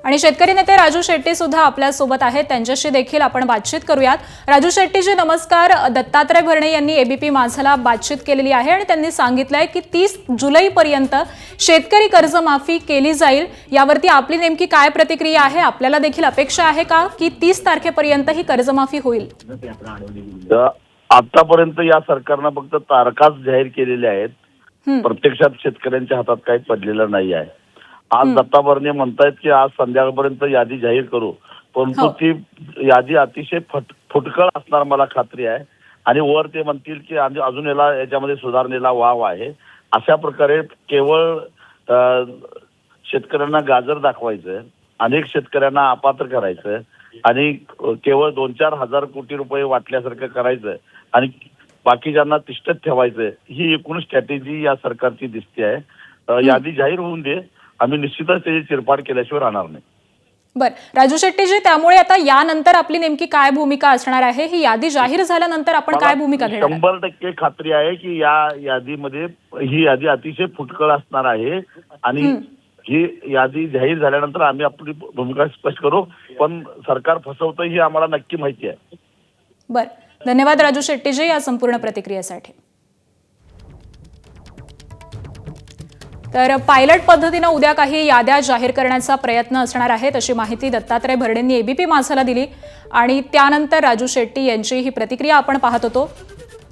आणि शेतकरी नेते राजू शेट्टी सुद्धा आपल्या सोबत आहेत, त्यांच्याशी देखील आपण बातचीत करूयात। राजू शेट्टीजी नमस्कार। दत्तात्रय भरणे यांनी एबीपी माझाला बातचीत केलेली आहे आणि त्यांनी सांगितलंय की 30 जुलैपर्यंत शेतकरी कर्जमाफी केली जाईल। यावरती आपली नेमकी काय प्रतिक्रिया आहे? आपल्याला देखील अपेक्षा आहे का की 30 तारखेपर्यंत ही कर्जमाफी होईल? आतापर्यंत या सरकारने फक्त तारखाच जाहीर केलेल्या आहेत, प्रत्यक्षात शेतकऱ्यांच्या हातात काही पडलेलं नाही आहे। आज दत्ता भरणे म्हणतायत की आज संध्याकाळपर्यंत यादी जाहीर करू, परंतु ती यादी अतिशय फुटकळ असणार मला खात्री आहे। आणि वर ते म्हणतील की अजून याच्यामध्ये सुधारणेला वाव आहे। अशा प्रकारे केवळ शेतकऱ्यांना गाजर दाखवायचं, अनेक शेतकऱ्यांना अपात्र करायचं आणि केवळ 2-4 हजार कोटी रुपये वाटल्यासारखं करायचं आणि बाकीच्यांना तिष्ठत ठेवायचं, ही एकूण स्ट्रॅटेजी या सरकारची दिसते आहे। यादी जाहीर होऊन दे, आम्ही निश्चितच त्याची चिरफाड केल्याशिवाय राहणार नाही। बरं राजू शेट्टीजी, त्यामुळे आता यानंतर आपली नेमकी काय भूमिका असणार आहे? ही यादी जाहीर झाल्यानंतर आपण काय भूमिका घेणार? 100% खात्री आहे की या यादीमध्ये ही यादी अतिशय फुटकळ असणार आहे आणि ही यादी जाहीर झाल्यानंतर आम्ही आपली भूमिका स्पष्ट करू, पण सरकार फसवतं ही आम्हाला नक्की माहिती आहे। बरं, धन्यवाद राजू शेट्टीजी या संपूर्ण प्रतिक्रियेसाठी। तर पायलट पद्धतीने उद्या काही याद्या जाहीर करण्याचा प्रयत्न असणार आहे, तशी माहिती दत्तात्रय भरणेंनी एबीपी माझाला दिली आणि त्यानंतर राजू शेट्टी यांची ही प्रतिक्रिया आपण पाहत होतो।